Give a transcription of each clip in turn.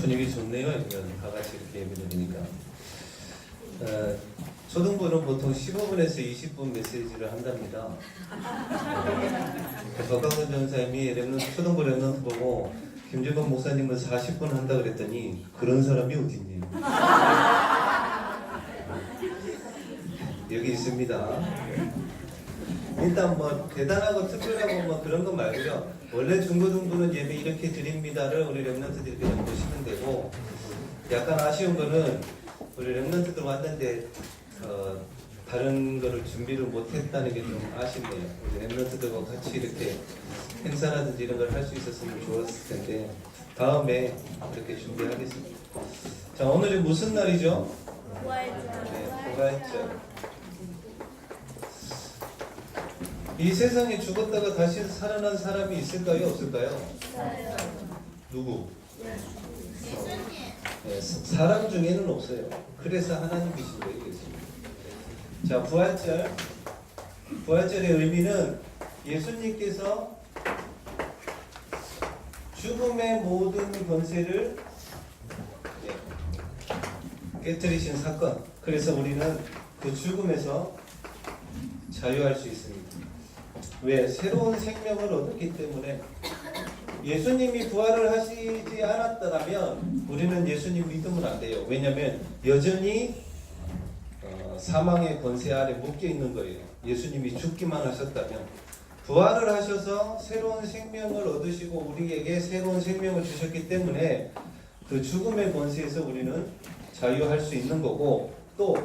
분위기 좋네요. 지금 다 같이 이렇게 예배 드리니까. 초등부는 보통 15분에서 20분 메시지를 한답니다. 박강근 전사님이 초등부 랩런트 보고 김재범 목사님은 40분 한다 그랬더니 그런 사람이 어딨니? 여기 있습니다. 일단 뭐 대단하고 특별하고 뭐 그런 거 말고요. 원래 중고등부는 예배 이렇게 드립니다를 우리 랩런트들이 그냥 보시면 되고, 약간 아쉬운 거는 우리 랩런트들 왔는데 다른 거를 준비를 못했다는 게 좀 아쉽네요. 우리 랩런트들과 같이 이렇게 행사라든지 이런 걸 할 수 있었으면 좋았을 텐데 다음에 그렇게 준비하겠습니다. 자, 오늘이 무슨 날이죠? 네, 부활절. 이 세상에 죽었다가 다시 살아난 사람이 있을까요? 없을까요? 누구? 네, 사람 중에는 없어요. 그래서 하나님이신 거예요. 자, 부활절. 부활절의 의미는 예수님께서 죽음의 모든 권세를 깨뜨리신 사건. 그래서 우리는 그 죽음에서 자유할 수 있습니다. 왜? 새로운 생명을 얻었기 때문에. 예수님이 부활을 하시지 않았더라면 우리는 예수님 믿으면 안 돼요. 왜냐하면 여전히 사망의 권세 아래 묶여 있는 거예요. 예수님이 죽기만 하셨다면. 부활을 하셔서 새로운 생명을 얻으시고 우리에게 새로운 생명을 주셨기 때문에 그 죽음의 권세에서 우리는 자유할 수 있는 거고, 또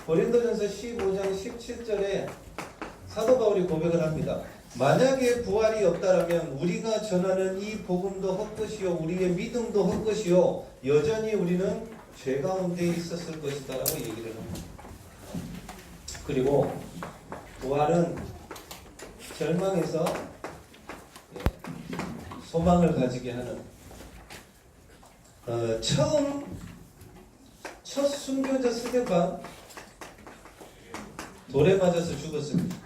고린도전서 15장 17절에 사도 바울이 고백을 합니다. 만약에 부활이 없다라면 우리가 전하는 이 복음도 헛것이요 우리의 믿음도 헛것이요 여전히 우리는 죄 가운데 있었을 것이다 라고 얘기를 합니다. 그리고 부활은 절망에서 소망을 가지게 하는 첫 순교자 스데반 돌에 맞아서 죽었습니다.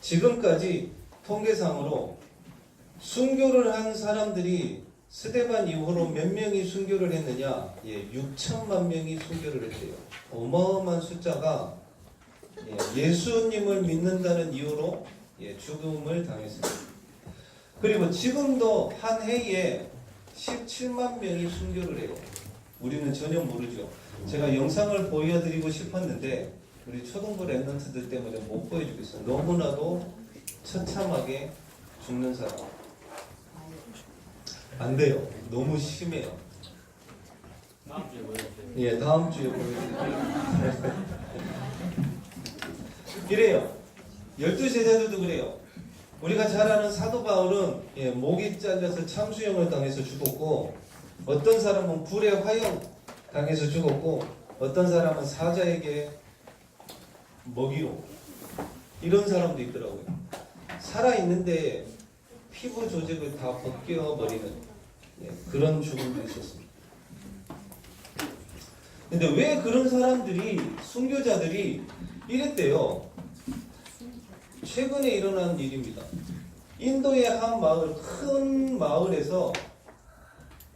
지금까지 통계상으로 순교를 한 사람들이 스데반 이후로 몇 명이 순교를 했느냐? 6천만 명이 순교를 했대요. 어마어마한 숫자가 예수님을 믿는다는 이유로 죽음을 당했습니다. 그리고 지금도 한 해에 17만 명이 순교를 해요. 우리는 전혀 모르죠. 제가 영상을 보여드리고 싶었는데 우리 초등부 랩런트들 때문에 못 보여주겠어요. 너무나도 처참하게 죽는 사람. 안 돼요. 너무 심해요. 다음 주에 보여주세요. 예, 다음 주에 보여드릴게요. 이래요. 12제자들도 그래요. 우리가 잘 아는 사도 바울은 목이 잘려서 참수형을 당해서 죽었고, 어떤 사람은 불의 화형 당해서 죽었고, 어떤 사람은 사자에게 먹이로, 이런 사람도 있더라고요. 살아있는데 피부 조직을 다 벗겨버리는 그런 죽음도 있었습니다. 근데 왜 그런 사람들이, 순교자들이 이랬대요? 최근에 일어난 일입니다. 인도의 한 마을, 큰 마을에서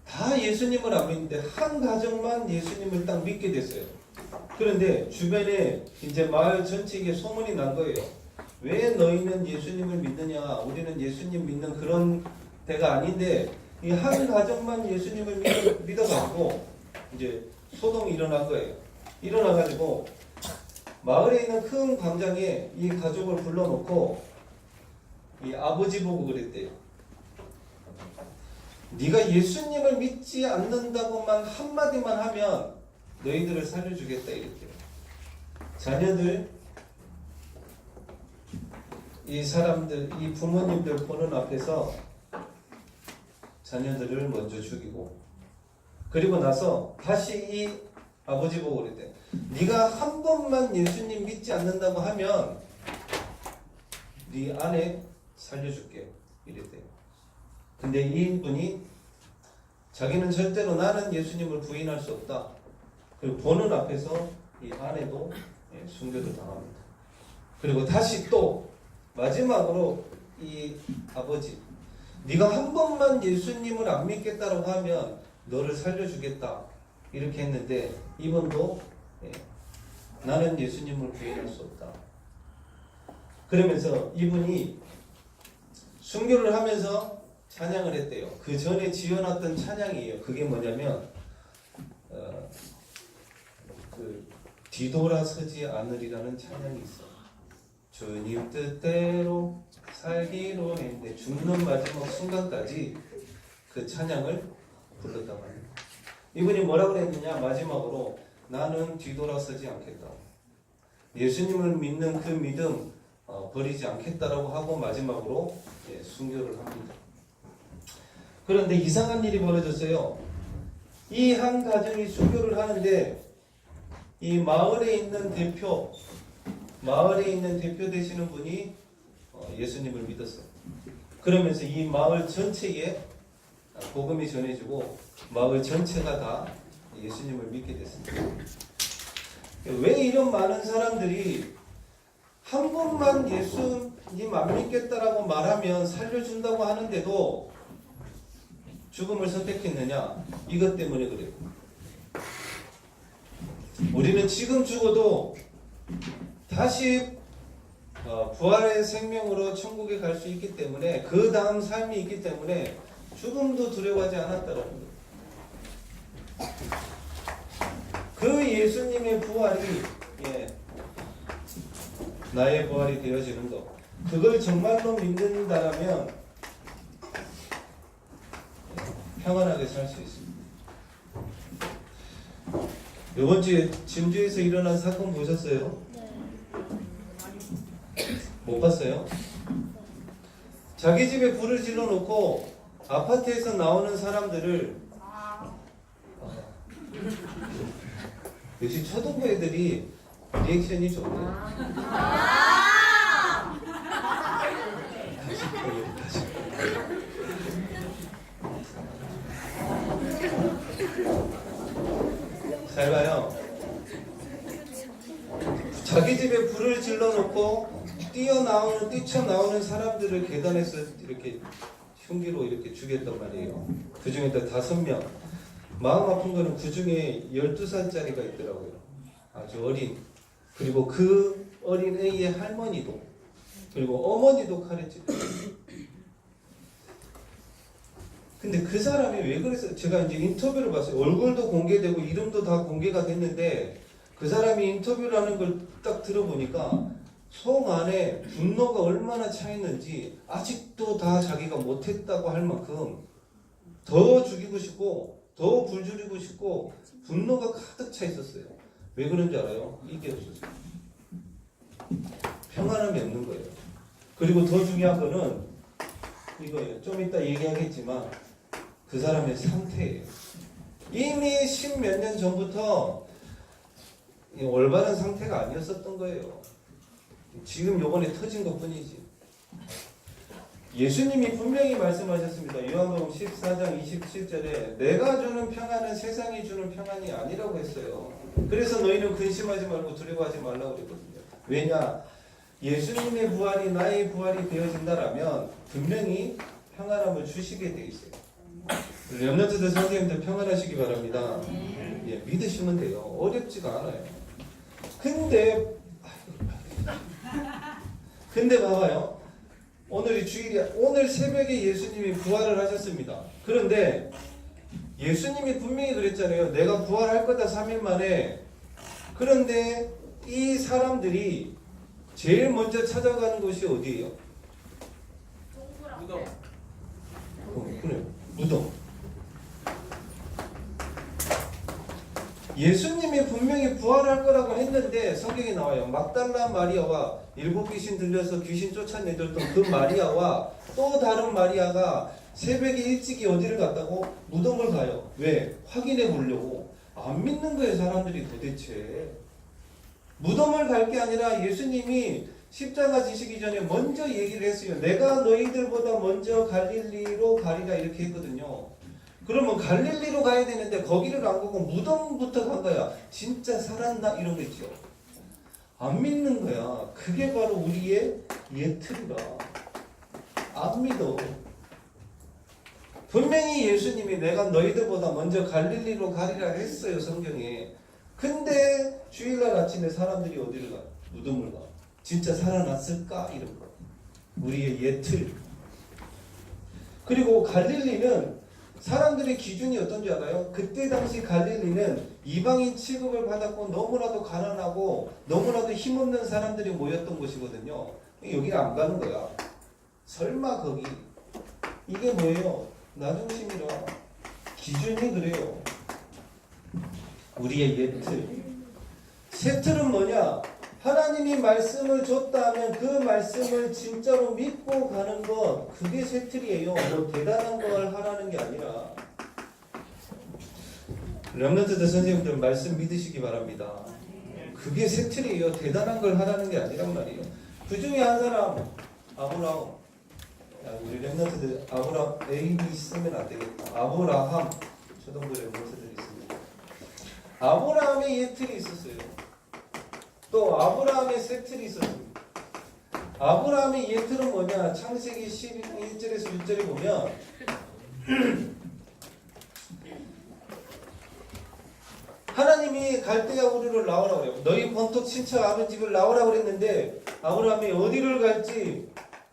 다 예수님을 안 믿는데 한 가정만 예수님을 딱 믿게 됐어요. 그런데 주변에 이제 마을 전체에 소문이 난 거예요. 왜 너희는 예수님을 믿느냐? 우리는 예수님 믿는 그런 데가 아닌데, 이 한 가정만 예수님을 믿어가지고 이제 소동이 일어난 거예요. 일어나가지고 마을에 있는 큰 광장에 이 가족을 불러놓고 이 아버지 보고 그랬대요. 네가 예수님을 믿지 않는다고만 한마디만 하면 너희들을 살려주겠다 이랬대요. 자녀들, 이 사람들, 이 부모님들 보는 앞에서 자녀들을 먼저 죽이고, 그리고 나서 다시 이 아버지 보고 그랬대. 네가 한 번만 예수님 믿지 않는다고 하면 네 아내 살려줄게 이랬대요. 근데 이분이 자기는 절대로 나는 예수님을 부인할 수 없다. 그리고 보는 앞에서 이 아내도 순교를 당합니다. 그리고 다시 또 마지막으로 이 아버지, 네가 한 번만 예수님을 안 믿겠다라고 하면 너를 살려주겠다 이렇게 했는데 이분도 나는 예수님을 부인할 수 없다. 그러면서 이분이 순교를 하면서 찬양을 했대요. 그 전에 지어놨던 찬양이에요. 그게 뭐냐면 그 뒤돌아서지 않으리라는 찬양이 있어. 주님 뜻대로 살기로 했는데 죽는 마지막 순간까지 그 찬양을 불렀다고 합니다. 이분이 뭐라고 그랬느냐? 마지막으로 나는 뒤돌아서지 않겠다. 예수님을 믿는 그 믿음 버리지 않겠다라고 하고 마지막으로 순교를 합니다. 그런데 이상한 일이 벌어졌어요. 이 한 가정이 순교를 하는데 이 마을에 있는 대표 되시는 분이 예수님을 믿었어요. 그러면서 이 마을 전체에 복음이 전해지고 마을 전체가 다 예수님을 믿게 됐습니다. 왜 이런 많은 사람들이 한 번만 예수님 안 믿겠다라고 말하면 살려준다고 하는데도 죽음을 선택했느냐? 이것 때문에 그래요. 우리는 지금 죽어도 다시 부활의 생명으로 천국에 갈 수 있기 때문에 그 다음 삶이 있기 때문에 죽음도 두려워하지 않았다라는 거예요. 그 예수님의 부활이 나의 부활이 되어지는 것, 그걸 정말로 믿는다라면 평안하게 살 수 있습니다. 이번 주에 진주에서 일어난 사건 보셨어요? 못 봤어요? 자기 집에 불을 질러놓고 아파트에서 나오는 사람들을 역시 초등부 애들이 리액션이 좋네요. 다시. 잘 봐요. 자기 집에 불을 질러놓고 뛰쳐나오는 사람들을 계단에서 이렇게 흉기로 이렇게 죽였단 말이에요. 그 중에 5명. 마음 아픈 거는 그 중에 12살짜리가 있더라고요. 아주 어린. 그리고 그 어린 애의 할머니도, 그리고 어머니도 칼에 찔렀어요. 근데 그 사람이 왜 그랬어요? 제가 이제 인터뷰를 봤어요. 얼굴도 공개되고 이름도 다 공개가 됐는데 그 사람이 인터뷰를 하는 걸 딱 들어보니까 속 안에 분노가 얼마나 차있는지 아직도 다 자기가 못했다고 할 만큼 더 죽이고 싶고 더 불지르고 싶고 분노가 가득 차 있었어요. 왜 그런지 알아요? 이게 없었어요. 평안함이 없는 거예요. 그리고 더 중요한 거는 이거예요. 좀 이따 얘기하겠지만 그 사람의 상태예요. 이미 10몇 년 전부터 올바른 상태가 아니었었던 거예요. 지금 요번에 터진 것 뿐이지. 예수님이 분명히 말씀하셨습니다. 요한복음 14장 27절에 내가 주는 평안은 세상이 주는 평안이 아니라고 했어요. 그래서 너희는 근심하지 말고 두려워하지 말라고 그랬거든요. 왜냐? 예수님의 부활이 나의 부활이 되어진다라면 분명히 평안함을 주시게 돼 있어요. 렘넌트들 선생님들 평안하시기 바랍니다. 예, 믿으시면 돼요. 어렵지가 않아요. 근데 봐봐요. 오늘이 주일이야. 오늘 새벽에 예수님이 부활을 하셨습니다. 그런데 예수님이 분명히 그랬잖아요. 내가 부활할 거다 3일 만에. 그런데 이 사람들이 제일 먼저 찾아가는 곳이 어디예요? 무덤. 그래요. 무덤. 예수님이 분명히 부활할 거라고 했는데 성경에 나와요. 막달라 마리아와 7 귀신 들려서 귀신 쫓아내줬던 그 마리아와 또 다른 마리아가 새벽에 일찍이 어디를 갔다고? 무덤을 가요. 왜? 확인해 보려고. 안 믿는 거예요, 사람들이 도대체. 무덤을 갈 게 아니라 예수님이 십자가 지시기 전에 먼저 얘기를 했어요. 내가 너희들보다 먼저 갈릴리로 가리라 이렇게 했거든요. 그러면 갈릴리로 가야 되는데 거기를 안 가고 무덤부터 간 거야. 진짜 살았나? 이런 거 있죠. 안 믿는 거야. 그게 바로 우리의 예틀이라. 안 믿어. 분명히 예수님이 내가 너희들보다 먼저 갈릴리로 가리라 했어요, 성경에. 근데 주일날 아침에 사람들이 어디를 가? 무덤을 가. 진짜 살아났을까? 이런 거. 우리의 예틀. 그리고 갈릴리는 사람들의 기준이 어떤지 알아요? 그때 당시 갈릴리는 이방인 취급을 받았고 너무나도 가난하고 너무나도 힘없는 사람들이 모였던 곳이거든요. 여기 안 가는 거야. 설마 거기. 이게 뭐예요? 나 중심이라. 기준이 그래요. 우리의 예틀. 새 틀은 뭐냐? 하나님이 말씀을 줬다 하면 그 말씀을 진짜로 믿고 가는 것, 그게 새 틀이에요. 뭐 대단한 걸 하라는 게 아니라. 렘넌트들 선생님들 말씀 믿으시기 바랍니다. 그게 새 틀이에요. 대단한 걸 하라는 게 아니란 말이에요. 그 중에 한 사람, 아브라함. 우리 렘넌트들 아브라함 A, B 쓰면 안 되겠다. 아브라함. 초등부 렘넌트들이 있습니다. 아브라함의 예틀이 있었어요. 또 아브라함의 새 틀이 있었습니다. 아브라함의 예틀은 뭐냐? 창세기 11절에서 6절에 보면 하나님이 갈대아 우르를 나오라고 그래요. 너희 본토 친척 아버지 집을 나오라고 그랬는데 아브라함이 어디를 갈지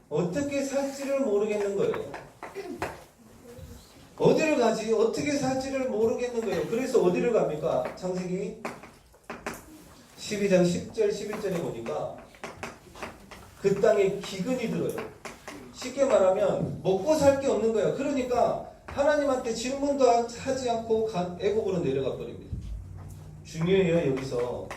어떻게 살지를 모르겠는 거예요. 어디를 가지 어떻게 살지를 모르겠는 거예요. 그래서 어디를 갑니까? 창세기 12장 10절 11절에 보니까 그 땅에 기근이 들어요. 쉽게 말하면 먹고 살 게 없는 거예요. 그러니까 하나님한테 질문도 하지 않고 애국으로 내려가 버립니다. 중요해요. 여기서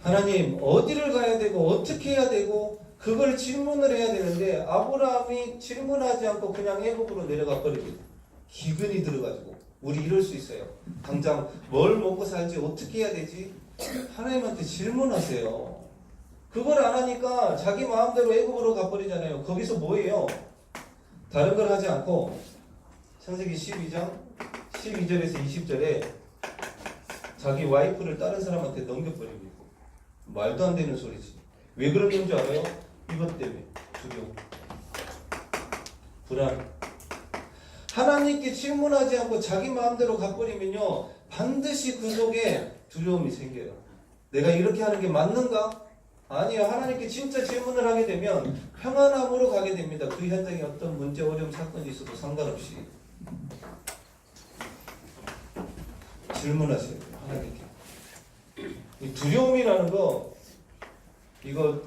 하나님 어디를 가야 되고 어떻게 해야 되고 그걸 질문을 해야 되는데 아브라함이 질문하지 않고 그냥 애국으로 내려가 버립니다. 기근이 들어가지고 우리 이럴 수 있어요. 당장 뭘 먹고 살지 어떻게 해야 되지? 하나님한테 질문하세요. 그걸 안 하니까 자기 마음대로 애국으로 가버리잖아요. 거기서 뭐예요? 다른 걸 하지 않고 창세기 12장 12절에서 20절에 자기 와이프를 다른 사람한테 넘겨버립니다. 말도 안 되는 소리지. 왜 그러는 줄 알아요? 이것 때문에. 두려움. 불안. 하나님께 질문하지 않고 자기 마음대로 가버리면요 반드시 그 속에 두려움이 생겨요. 내가 이렇게 하는 게 맞는가? 아니요. 하나님께 진짜 질문을 하게 되면 평안함으로 가게 됩니다. 그 현장에 어떤 문제, 어려움, 사건이 있어도 상관없이 질문하세요. 하나님께. 이 두려움이라는 거 이거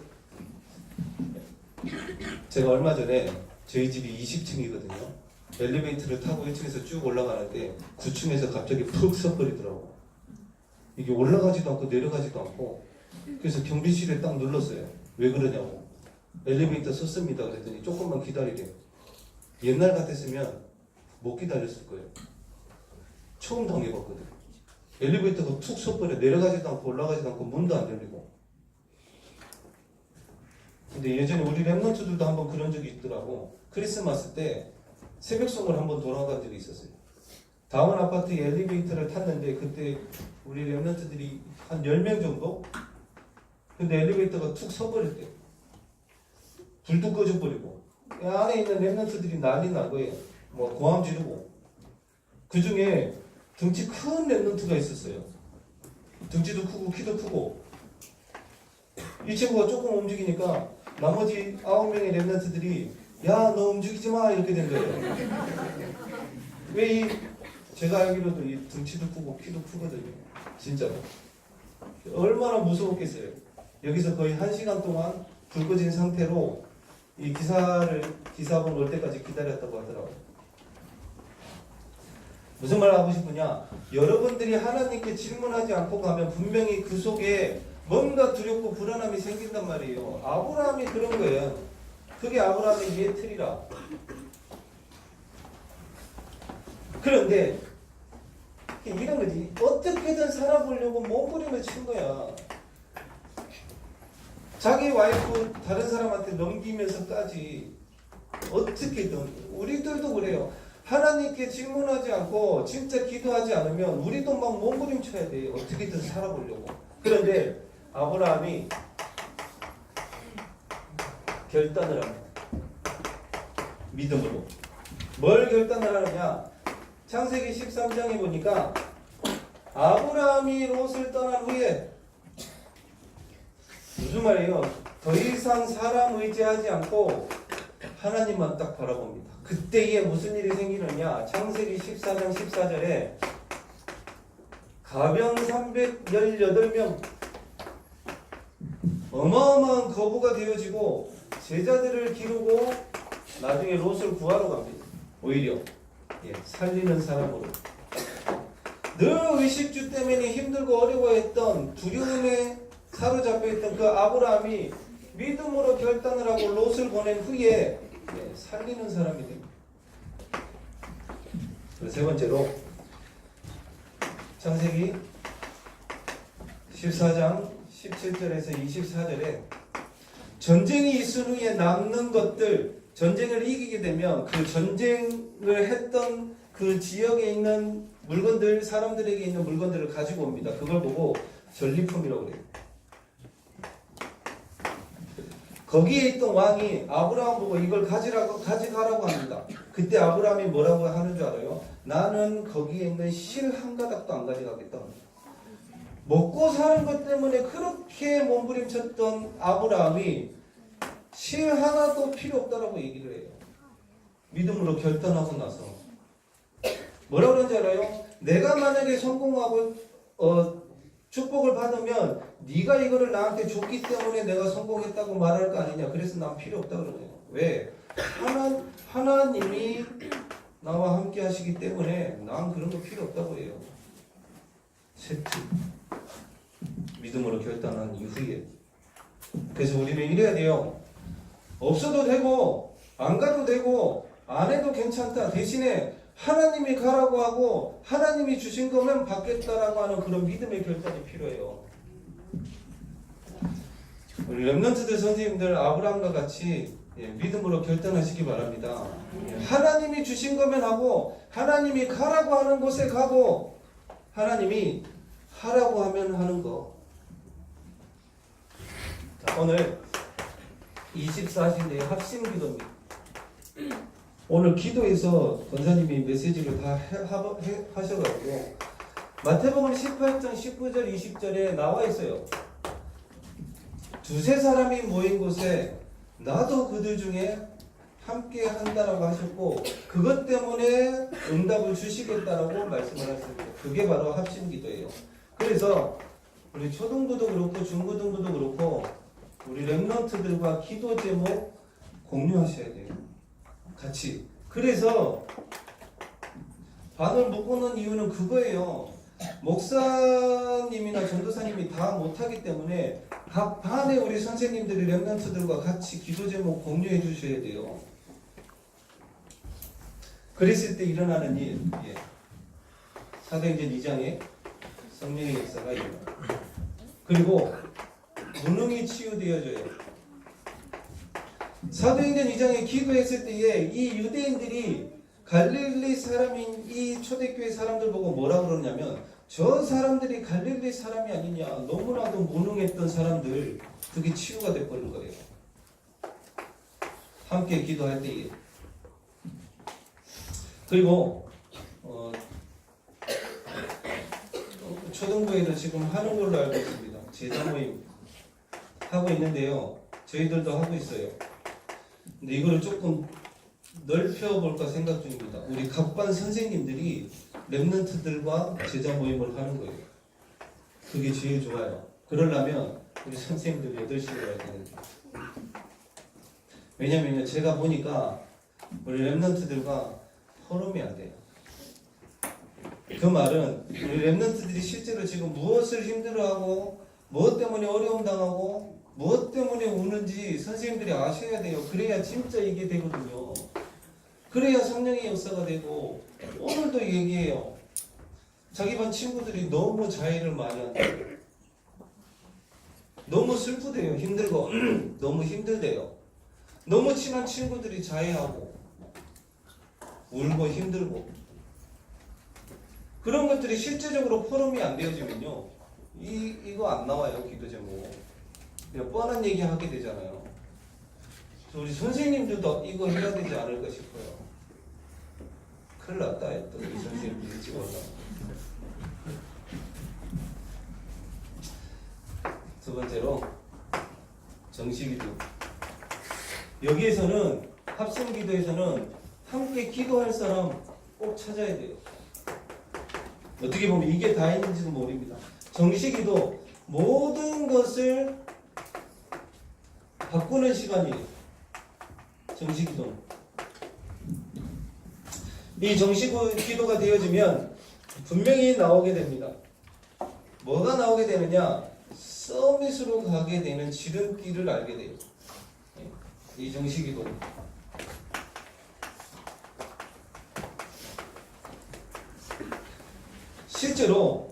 제가 얼마 전에 저희 집이 20층이거든요. 엘리베이터를 타고 1층에서 쭉 올라가는데 9층에서 갑자기 푹 서버리더라고. 이게 올라가지도 않고 내려가지도 않고 그래서 경비실에 딱 눌렀어요. 왜 그러냐고. 엘리베이터 섰습니다. 그랬더니 조금만 기다리래. 옛날 같았으면 못 기다렸을 거예요. 처음 당해봤거든. 엘리베이터가 툭 서버려. 내려가지도 않고 올라가지도 않고 문도 안 열리고. 근데 예전에 우리 랩런트들도 한번 그런 적이 있더라고. 크리스마스 때 새벽송을 한번 돌아간 적이 있었어요. 다운 아파트 엘리베이터를 탔는데 그때 우리 랩런트들이 한 10명 정도? 근데 엘리베이터가 툭 서버렸대요. 불도 꺼져버리고 안에 있는 랩런트들이 난리 난 거예요. 뭐 고함 지르고. 그 중에 등치 큰 랩런트가 있었어요. 등치도 크고 키도 크고. 이 친구가 조금 움직이니까 나머지 9명의 랩런트들이 야 너 움직이지 마 이렇게 된 거예요. 왜 제가 알기로도 이 등치도 크고 키도 크거든요. 진짜로. 얼마나 무서웠겠어요. 여기서 거의 1시간 동안 불 꺼진 상태로 이 기사분 올 때까지 기다렸다고 하더라고요. 무슨 말 하고 싶으냐? 여러분들이 하나님께 질문하지 않고 가면 분명히 그 속에 뭔가 두렵고 불안함이 생긴단 말이에요. 아브라함이 그런 거예요. 그게 아브라함의 예틀이라. 그런데 이런 거지. 어떻게든 살아보려고 몸부림을 친 거야. 자기 와이프 다른 사람한테 넘기면서까지 어떻게든. 우리들도 그래요. 하나님께 질문하지 않고 진짜 기도하지 않으면 우리도 막 몸부림쳐야 돼. 어떻게든 살아보려고. 그런데 아브라함이 결단을 합니다. 믿음으로. 뭘 결단을 하느냐? 창세기 13장에 보니까 아브라함이 롯을 떠난 후에 무슨 말이에요? 더 이상 사람 의지하지 않고 하나님만 딱 바라봅니다. 그때에 무슨 일이 생기느냐? 창세기 14장 14절에 가병 318명 어마어마한 거부가 되어지고 제자들을 기르고 나중에 롯을 구하러 갑니다. 오히려 살리는 사람으로. 늘 의식주 때문에 힘들고 어려워했던 두려움에 사로잡혀있던 그 아브라함이 믿음으로 결단을 하고 롯을 보낸 후에 살리는 사람이 됩니다. 세 번째로 창세기 14장 17절에서 24절에 전쟁이 있은 후에 남는 것들, 전쟁을 이기게 되면 그 전쟁을 했던 그 지역에 있는 물건들, 사람들에게 있는 물건들을 가지고 옵니다. 그걸 보고 전리품이라고 그래요. 거기에 있던 왕이 아브라함 보고 이걸 가져가라고 합니다. 그때 아브라함이 뭐라고 하는 줄 알아요? 나는 거기에 있는 실 한 가닥도 안 가져가겠다. 먹고 사는 것 때문에 그렇게 몸부림쳤던 아브라함이 실 하나도 필요 없다라고 얘기를 해요. 믿음으로 결단하고 나서 뭐라고 그런지 알아요? 내가 만약에 성공하고 축복을 받으면 네가 이거를 나한테 줬기 때문에 내가 성공했다고 말할 거 아니냐. 그래서 난 필요 없다 그러네요. 왜? 하나님이 나와 함께 하시기 때문에 난 그런 거 필요 없다고 해요. 세트. 믿음으로 결단한 이후에. 그래서 우리는 이래야 돼요. 없어도 되고 안 가도 되고 안 해도 괜찮다. 대신에 하나님이 가라고 하고 하나님이 주신 거면 받겠다라고 하는 그런 믿음의 결단이 필요해요. 우리 렘넌트들 선생님들 아브라함과 같이 믿음으로 결단하시기 바랍니다. 하나님이 주신 거면 하고 하나님이 가라고 하는 곳에 가고 하나님이 하라고 하면 하는 거. 자, 오늘 24시인데 합심 기도입니다. 오늘 기도에서 권사님이 메시지를 다 하셔가지고 마태복음 18장 19절 20절에 나와 있어요. 두세 사람이 모인 곳에 나도 그들 중에 함께 한다라고 하셨고 그것 때문에 응답을 주시겠다라고 말씀을 하셨습니다. 그게 바로 합심 기도예요. 그래서 우리 초등부도 그렇고 중고등부도 그렇고 우리 렘넌트들과 기도 제목 공유하셔야 돼요. 같이. 그래서 반을 묶어놓은 이유는 그거예요. 목사님이나 전도사님이 다 못하기 때문에 각 반에 우리 선생님들이 렘넌트들과 같이 기도 제목 공유해 주셔야 돼요. 그랬을 때 일어나는 일. 사도행전 2장에 성령의 역사가 일어나. 그리고 무능이 치유되어져요. 사도행전 2장에 기도했을 때에 이 유대인들이 갈릴리 사람인 이 초대교회 사람들 보고 뭐라 그러냐면 저 사람들이 갈릴리 사람이 아니냐. 너무나도 무능했던 사람들. 그게 치유가 돼버린 거예요. 함께 기도할 때에. 그리고 초등부에도 지금 하는 걸로 알고 있습니다. 제자 모임 하고 있는데요. 저희들도 하고 있어요. 근데 이거를 조금 넓혀볼까 생각 중입니다. 우리 각반 선생님들이 렘넌트들과 제자 모임을 하는 거예요. 그게 제일 좋아요. 그러려면 우리 선생님들 8시에 와야 되는데. 왜냐면요, 제가 보니까 우리 렘넌트들과 포럼이 안 돼요. 그 말은 우리 렘넌트들이 실제로 지금 무엇을 힘들어하고 무엇 때문에 어려움 당하고 무엇 때문에 우는지 선생님들이 아셔야 돼요. 그래야 진짜 이게 되거든요. 그래야 성령의 역사가 되고. 오늘도 얘기해요. 자기 반 친구들이 너무 자해를 많이 한다고. 너무 슬프대요. 힘들고 너무 힘들대요. 너무 친한 친구들이 자해하고 울고 힘들고. 그런 것들이 실제적으로 포럼이 안 되어지면요, 이거 안 나와요. 기도 제목. 그냥 뻔한 얘기 하게 되잖아요. 그래서 우리 선생님들도 이거 해야 되지 않을까 싶어요. 큰일 났다 또 이 선생님 일찍 올라. 두 번째로 정식기도. 여기에서는 합심기도에서는 함께 기도할 사람 꼭 찾아야 돼요. 어떻게 보면 이게 다 있는지도 모릅니다. 정식기도 모든 것을 바꾸는 시간이에요. 정식기도. 이 정식기도가 되어지면 분명히 나오게 됩니다. 뭐가 나오게 되느냐? 서밋으로 가게 되는 지름길을 알게 돼요. 이 정식기도. 실제로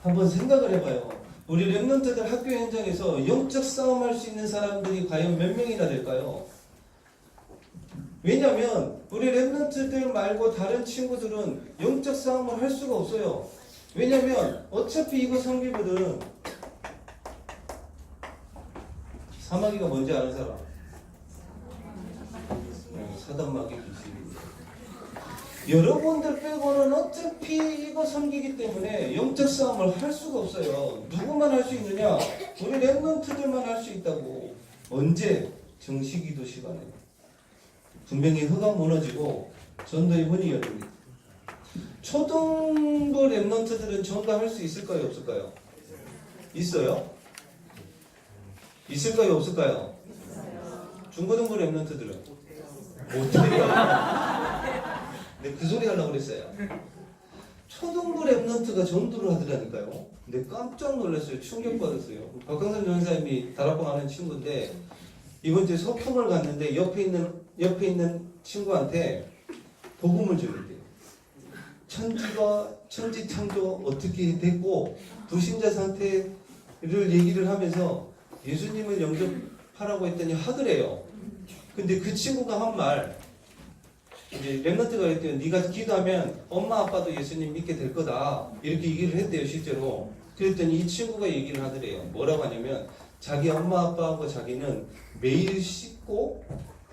한번 생각을 해봐요. 우리 랩런트들 학교 현장에서 영적 싸움할 수 있는 사람들이 과연 몇 명이나 될까요? 왜냐하면 우리 랩런트들 말고 다른 친구들은 영적 싸움을 할 수가 없어요. 왜냐하면 어차피 이거 성기거든. 사마귀가 뭔지 아는 사람? 사단마귀 귀신이. 여러분들 빼고는 어차피 이거 섬기기 때문에 영적 싸움을 할 수가 없어요. 누구만 할 수 있느냐? 우리 랩런트들만 할 수 있다고. 언제? 정식기도 시간에. 분명히 혀가 무너지고 전도의 문이 열립니다. 초등부 랩런트들은 전도할 수 있을까요? 없을까요? 있어요? 있을까요? 없을까요? 중고등부 랩런트들은 못해요. 네, 그 소리 하려고 그랬어요. 초등부 랩런트가 전도를 하더라니까요. 근데 깜짝 놀랐어요. 충격받았어요. 박강선 전사님이 다락방 하는 친구인데 이번 주에 소풍을 갔는데 옆에 있는 친구한테 복음을 전했대요. 천지 창조 어떻게 됐고 불신자 상태를 얘기를 하면서 예수님을 영접하라고 했더니 하더래요. 근데 그 친구가 한 말, 이제 랩런트가 그랬대요. 네가 기도하면 엄마 아빠도 예수님 믿게 될 거다. 이렇게 얘기를 했대요, 실제로. 그랬더니 이 친구가 얘기를 하더래요. 뭐라고 하냐면 자기 엄마 아빠하고 자기는 매일 씻고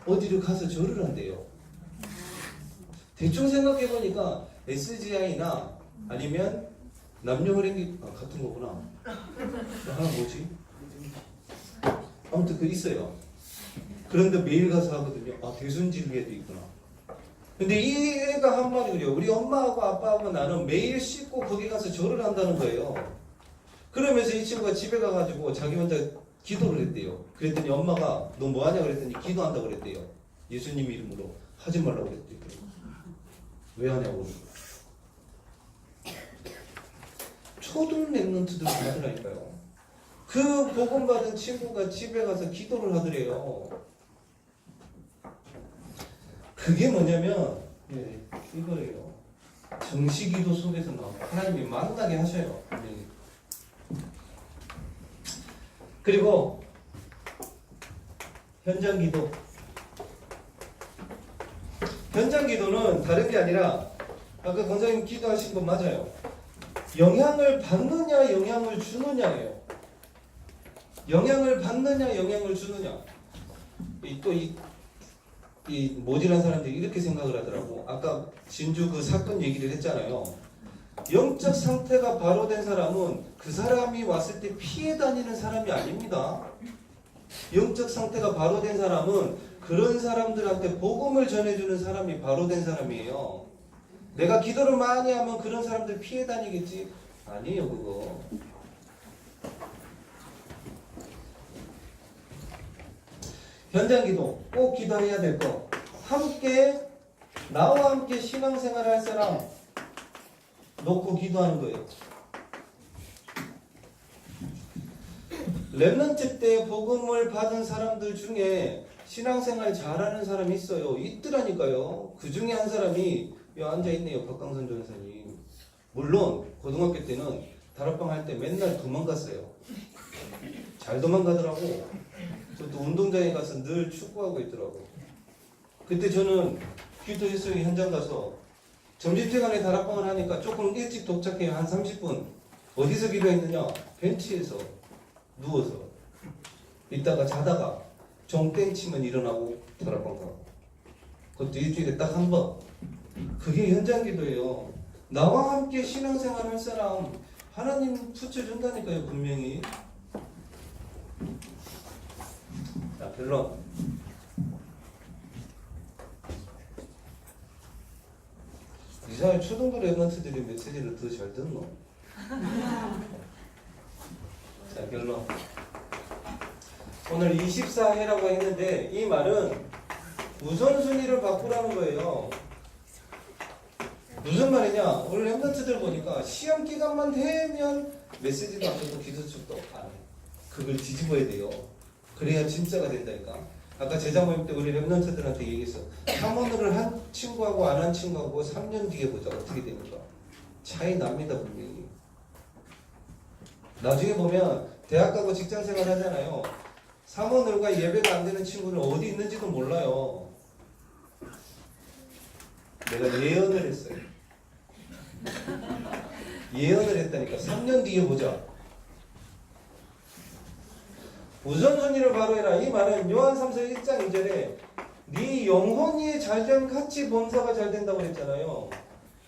어디를 가서 절을 한대요. 대충 생각해보니까 SGI나 아니면 남녀혈행기 같은 거구나. 하나 뭐지? 아무튼 그 있어요. 그런데 매일 가서 하거든요. 아, 대순진리에도 있구나. 근데 이 애가 한 말이 그래요. 우리 엄마하고 아빠하고 나는 매일 씻고 거기 가서 절을 한다는 거예요. 그러면서 이 친구가 집에 가가지고 자기 혼자 기도를 했대요. 그랬더니 엄마가 너 뭐하냐 그랬더니 기도한다고 그랬대요. 예수님 이름으로 하지 말라고 그랬대요. 왜 하냐고. 초등 랩런트들 하더라니까요. 그 복음 받은 친구가 집에 가서 기도를 하더래요. 그게 뭐냐면 이거예요. 정식기도 속에서 나오고 하나님이 만나게 하셔요. 그리고 현장기도. 현장기도는 다른 게 아니라 아까 권사님 기도하신 거 맞아요. 영향을 받느냐 영향을 주느냐예요. 영향을 받느냐 영향을 주느냐. 이 모질한 사람들이 이렇게 생각을 하더라고. 아까 진주 그 사건 얘기를 했잖아요. 영적 상태가 바로 된 사람은 그 사람이 왔을 때 피해 다니는 사람이 아닙니다. 영적 상태가 바로 된 사람은 그런 사람들한테 복음을 전해주는 사람이 바로 된 사람이에요. 내가 기도를 많이 하면 그런 사람들 피해 다니겠지? 아니에요, 그거. 현장기도 꼭 기도해야 될 거. 함께 나와 함께 신앙생활 할 사람 놓고 기도하는 거예요. 랩런트 때 복음을 받은 사람들 중에 신앙생활 잘하는 사람이 있어요. 있더라니까요. 그 중에 한 사람이 여기 앉아있네요. 박강선 전사님. 물론 고등학교 때는 다락방 할 때 맨날 도망갔어요. 잘 도망가더라고. 저도 운동장에 가서 늘 축구하고 있더라고. 그때 저는 기도했어요. 현장 가서. 점심시간에 다락방을 하니까 조금 일찍 도착해요. 한 30분. 어디서 기도했느냐? 벤치에서 누워서. 이따가 자다가 종땡 치면 일어나고 다락방 가고. 그것도 일주일에 딱 한 번. 그게 현장 기도예요. 나와 함께 신앙생활 할 사람 하나님 붙여준다니까요, 분명히. 자, 결론. 이상하게 초등부 랩런트들이 메시지를 더 잘 듣노. 자, 결론. 오늘 24회라고 했는데 이 말은 우선순위를 바꾸라는 거예요. 무슨 말이냐? 오늘 랩런트들 보니까 시험 기간만 되면 메시지도 안 듣고 기도축도 안 해. 그걸 뒤집어야 돼요. 그래야 진짜가 된다니까. 아까 제자 모임 때 우리 랩런트들한테 얘기했어. 3원을 한 친구하고 안 한 친구하고 3년 뒤에 보자. 어떻게 됩니까? 차이 납니다, 분명히. 나중에 보면 대학 가고 직장생활 하잖아요. 3원을과 예배가 안 되는 친구는 어디 있는지도 몰라요. 내가 예언을 했어요. 예언을 했다니까. 3년 뒤에 보자. 우선순위를 바로 해라. 이 말은 요한 3서 1장 2절에 네 영혼이 잘된 같이 범사가 잘 된다고 했잖아요.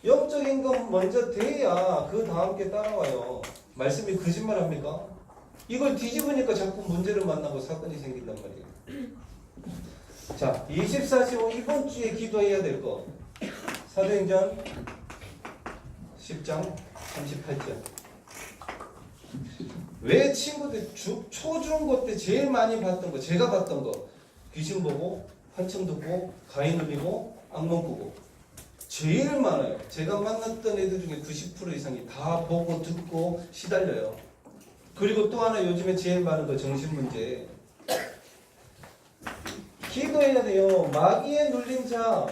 영적인 건 먼저 돼야 그 다음 게 따라와요. 말씀이 거짓말합니까? 이걸 뒤집으니까 자꾸 문제를 만나고 사건이 생긴단 말이에요. 자, 24시호 이번 주에 기도해야 될 거. 사도행전 10장 38절. 왜 친구들 초중고 때 제일 많이 봤던 거, 제가 봤던 거, 귀신 보고 환청 듣고 가위 눌리고 악몽 꾸고 제일 많아요. 제가 만났던 애들 중에 90% 이상이 다 보고 듣고 시달려요. 그리고 또 하나 요즘에 제일 많은 거 정신문제. 기도해야 돼요. 마귀에 눌린 자,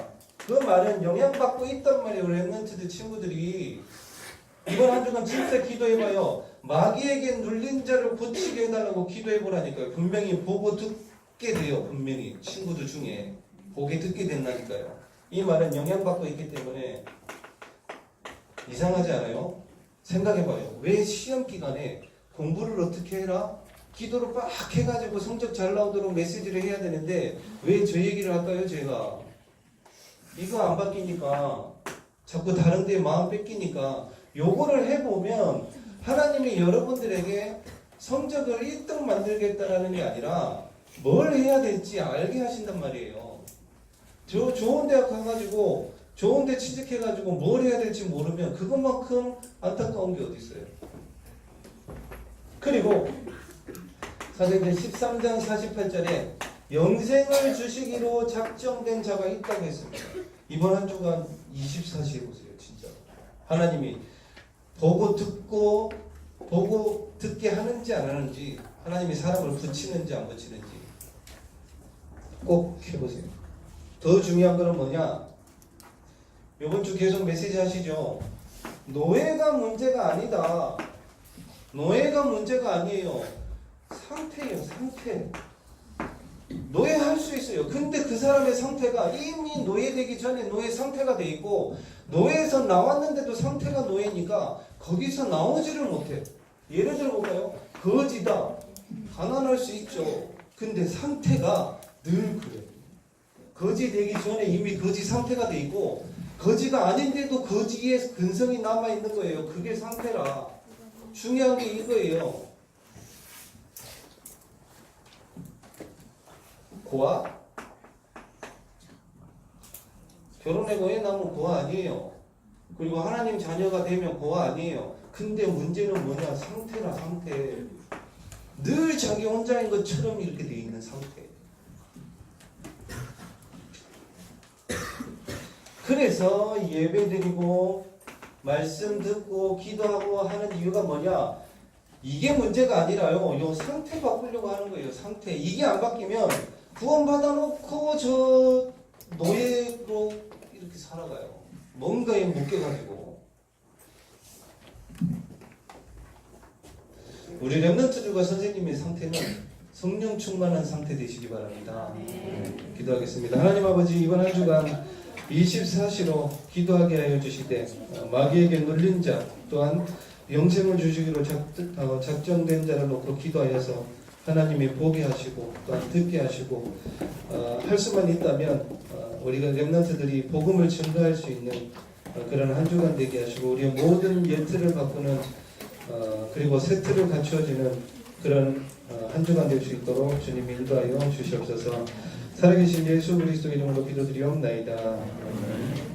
그 말은 영향받고 있단 말이에요. 우리 랩런트들 친구들이. 이번 한 주간 진짜 기도해봐요. 마귀에게 눌린 자를 고치게 해달라고 기도해보라니까요. 분명히 보고 듣게 돼요. 분명히 친구들 중에 보게 듣게 된다니까요. 이 말은 영향받고 있기 때문에 이상하지 않아요? 생각해봐요. 왜 시험 기간에 공부를 어떻게 해라? 기도를 빡 해가지고 성적 잘 나오도록 메시지를 해야 되는데 왜 저 얘기를 할까요? 제가 이거 안 바뀌니까 자꾸 다른 데에 마음 뺏기니까 요거를 해보면 하나님이 여러분들에게 성적을 1등 만들겠다라는 게 아니라 뭘 해야 될지 알게 하신단 말이에요. 저 좋은 대학 가가지고 좋은 데 취직해가지고 뭘 해야 될지 모르면 그것만큼 안타까운 게 어디 있어요. 그리고 사도행전 13장 48절에 영생을 주시기로 작정된 자가 있다고 했습니다. 이번 한 주간 24시 해보세요. 진짜 하나님이 보고 듣게 하는지 안 하는지, 하나님이 사람을 붙이는지 안 붙이는지 꼭 해보세요. 더 중요한 거는 뭐냐? 이번 주 계속 메시지 하시죠. 노예가 문제가 아니다. 노예가 문제가 아니에요. 상태예요. 상태. 노예할 수 있어요. 근데 그 사람의 상태가 이미 노예되기 전에 노예 상태가 돼 있고 노예에서 나왔는데도 상태가 노예니까 거기서 나오지를 못해. 예를 들어 볼까요? 거지다. 가난할 수 있죠. 근데 상태가 늘 그래. 거지 되기 전에 이미 거지 상태가 돼 있고 거지가 아닌데도 거지의 근성이 남아 있는 거예요. 그게 상태라. 중요한 게 이거예요. 고아? 결혼하고 애 낳으면 고아 아니에요. 그리고 하나님 자녀가 되면 고아 아니에요. 근데 문제는 뭐냐? 상태라, 상태. 늘 자기 혼자인 것처럼 이렇게 돼 있는 상태. 그래서 예배 드리고 말씀 듣고 기도하고 하는 이유가 뭐냐? 이게 문제가 아니라요. 요 상태 바꾸려고 하는 거예요. 상태. 이게 안 바뀌면 구원 받아놓고 저 노예로 이렇게 살아가요. 뭔가에 묶여가지고. 우리 랩런트들과 선생님의 상태는 성령 충만한 상태 되시기 바랍니다. 기도하겠습니다. 하나님 아버지, 이번 한 주간 24시로 기도하게 하여 주시되 마귀에게 눌린 자 또한 영생을 주시기로 작정된 자를 놓고 기도하여서 하나님이 보게 하시고 또한 듣게 하시고 할 수만 있다면 우리가 렘넌트들이 복음을 증거할 수 있는 그런 한 주간 되게 하시고 우리의 모든 예틀을 바꾸는 그리고 세트를 갖추어지는 그런 한 주간 될 수 있도록 주님 인도하여 주시옵소서. 살아계신 예수 그리스도 이름으로 기도드리옵나이다. 아멘.